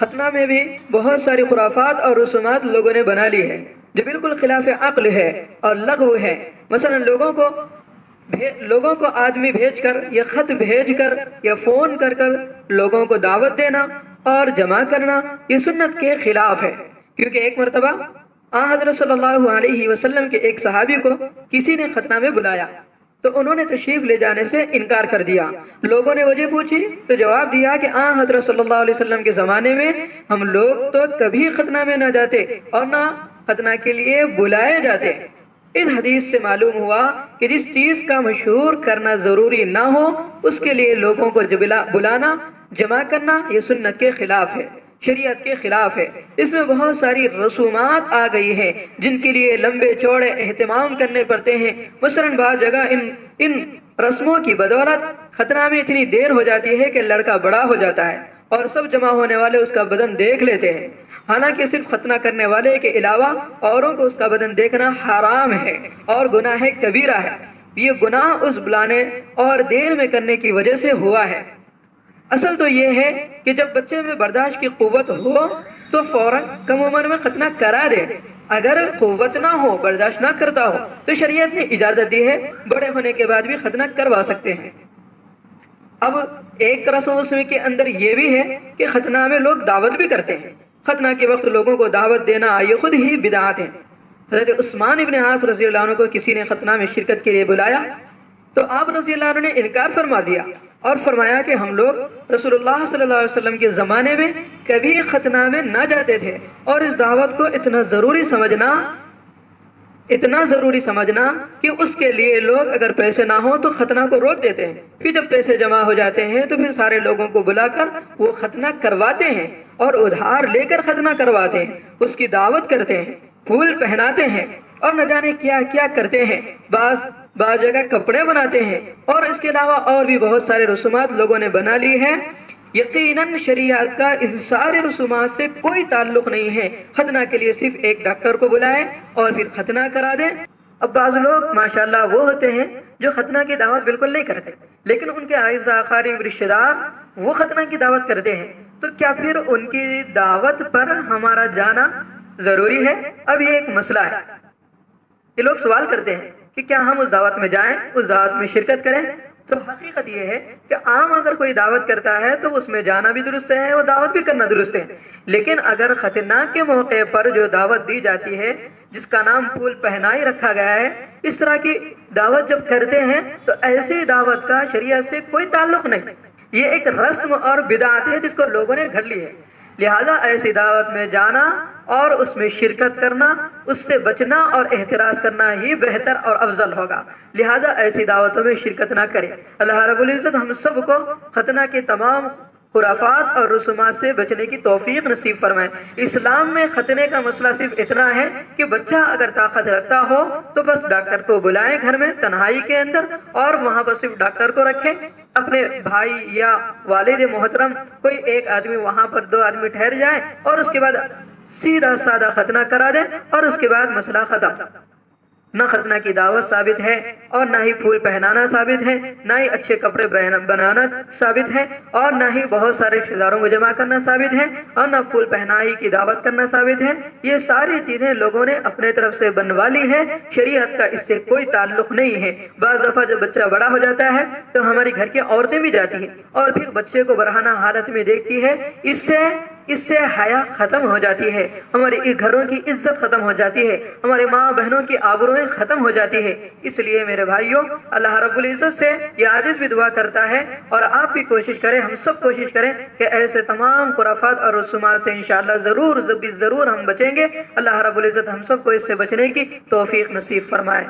ختنہ میں بھی بہت ساری خرافات اور رسومات لوگوں نے بنا لی ہے جو بالکل خلاف عقل ہے اور لغو ہے۔ مثلا لوگوں کو آدمی بھیج کر یا خط بھیج کر یا فون کر کر لوگوں کو دعوت دینا اور جمع کرنا یہ سنت کے خلاف ہے، کیونکہ ایک مرتبہ حضرت صلی اللہ علیہ وسلم کے ایک صحابی کو کسی نے ختنہ میں بلایا تو انہوں نے تشریف لے جانے سے انکار کر دیا۔ لوگوں نے وجہ پوچھی تو جواب دیا کہ حضرت صلی اللہ علیہ وسلم کے زمانے میں ہم لوگ تو کبھی ختنہ میں نہ جاتے اور نہ ختنہ کے لیے بلائے جاتے۔ اس حدیث سے معلوم ہوا کہ جس چیز کا مشہور کرنا ضروری نہ ہو اس کے لیے لوگوں کو بلانا جمع کرنا یہ سنت کے خلاف ہے، شریعت کے خلاف ہے۔ اس میں بہت ساری رسومات آ گئی ہیں جن کے لیے لمبے چوڑے اہتمام کرنے پڑتے ہیں۔ مثلا بعض جگہ ان رسموں کی بدولت ختنہ میں اتنی دیر ہو جاتی ہے کہ لڑکا بڑا ہو جاتا ہے اور سب جمع ہونے والے اس کا بدن دیکھ لیتے ہیں، حالانکہ صرف ختنہ کرنے والے کے علاوہ اوروں کو اس کا بدن دیکھنا حرام ہے اور گناہ کبیرہ ہے۔ یہ گناہ اس بلانے اور دیر میں کرنے کی وجہ سے ہوا ہے۔ اصل تو یہ ہے کہ جب بچے میں برداشت کی قوت ہو تو فوراً کم عمر میں ختنہ کرا دے، اگر قوت نہ ہو، برداشت نہ کرتا ہو تو شریعت نے اجازت دی ہے بڑے ہونے کے بعد بھی ختنہ کروا سکتے ہیں۔ اب ایک رسم اس کے اندر یہ بھی ہے کہ ختنہ میں لوگ دعوت بھی کرتے ہیں۔ ختنہ کے وقت لوگوں کو دعوت دینا یہ خود ہی بدعت ہے۔ حضرت عثمان ابن عاص رضی اللہ عنہ کو کسی نے ختنہ میں شرکت کے لیے بلایا تو آپ رضی اللہ عنہ نے انکار فرما دیا اور فرمایا کہ ہم لوگ رسول اللہ صلی اللہ علیہ وسلم کے زمانے میں کبھی ختنہ میں نہ جاتے تھے اور اس دعوت کو اتنا ضروری سمجھنا کہ اس کے لیے لوگ اگر پیسے نہ ہوں تو ختنہ کو روک دیتے ہیں، پھر جب پیسے جمع ہو جاتے ہیں تو پھر سارے لوگوں کو بلا کر وہ ختنہ کرواتے ہیں اور ادھار لے کر ختنہ کرواتے ہیں، اس کی دعوت کرتے ہیں، پھول پہناتے ہیں اور نہ جانے کیا کیا کرتے ہیں، بعض جگہ کپڑے بناتے ہیں اور اس کے علاوہ اور بھی بہت سارے رسومات لوگوں نے بنا لی ہیں۔ یقیناً شریعت کا ان سارے رسومات سے کوئی تعلق نہیں ہے۔ ختنہ کے لیے صرف ایک ڈاکٹر کو بلائیں اور پھر ختنہ کرا دیں۔ اب بعض لوگ ماشاءاللہ وہ ہوتے ہیں جو ختنہ کی دعوت بالکل نہیں کرتے، لیکن ان کے اعزاء اقارب رشتہ دار وہ ختنہ کی دعوت کرتے ہیں، تو کیا پھر ان کی دعوت پر ہمارا جانا ضروری ہے؟ اب یہ ایک مسئلہ ہے۔ یہ لوگ سوال کرتے ہیں کہ کیا ہم اس دعوت میں جائیں، اس دعوت میں شرکت کریں؟ تو حقیقت یہ ہے کہ عام اگر کوئی دعوت کرتا ہے تو اس میں جانا بھی درست ہے اور دعوت بھی کرنا درست ہے، لیکن اگر ختنہ کے موقع پر جو دعوت دی جاتی ہے جس کا نام پھول پہنائی رکھا گیا ہے، اس طرح کی دعوت جب کرتے ہیں تو ایسی دعوت کا شریعت سے کوئی تعلق نہیں، یہ ایک رسم اور بدعت ہے جس کو لوگوں نے گھڑ لی ہے۔ لہذا ایسی دعوت میں جانا اور اس میں شرکت کرنا، اس سے بچنا اور احتراز کرنا ہی بہتر اور افضل ہوگا۔ لہذا ایسی دعوتوں میں شرکت نہ کریں۔ اللہ رب العزت ہم سب کو ختنہ کے تمام خرافات اور رسومات سے بچنے کی توفیق نصیب فرمائے۔ اسلام میں ختنے کا مسئلہ صرف اتنا ہے کہ بچہ اگر طاقت رکھتا ہو تو بس ڈاکٹر کو بلائیں گھر میں تنہائی کے اندر اور وہاں پر صرف ڈاکٹر کو رکھیں، اپنے بھائی یا والد محترم کوئی ایک آدمی وہاں پر 2 آدمی ٹھہر جائے اور اس کے بعد سیدھا سادہ ختنہ کرا دیں اور اس کے بعد مسئلہ ختم۔ نہ ختنہ کی دعوت ثابت ہے اور نہ ہی پھول پہنانا ثابت ہے، نہ ہی اچھے کپڑے بنانا ثابت ہے اور نہ ہی بہت سارے رشتہ داروں کو جمع کرنا ثابت ہے اور نہ پھول پہنائی کی دعوت کرنا ثابت ہے۔ یہ ساری چیزیں لوگوں نے اپنے طرف سے بنوا لی ہے، شریعت کا اس سے کوئی تعلق نہیں ہے۔ بعض دفعہ جب بچہ بڑا ہو جاتا ہے تو ہماری گھر کی عورتیں بھی جاتی ہیں اور پھر بچے کو برہنہ حالت میں دیکھتی ہے، اس سے حیا ختم ہو جاتی ہے، ہماری گھروں کی عزت ختم ہو جاتی ہے، ہمارے ماں بہنوں کی آبروئیں ختم ہو جاتی ہے۔ اس لیے میرے بھائیوں، اللہ رب العزت سے یہ عاجز بھی دعا کرتا ہے اور آپ بھی کوشش کریں، ہم سب کوشش کریں کہ ایسے تمام خرافات اور رسومات سے انشاءاللہ ضرور ہم بچیں گے۔ اللہ رب العزت ہم سب کو اس سے بچنے کی توفیق نصیب فرمائے۔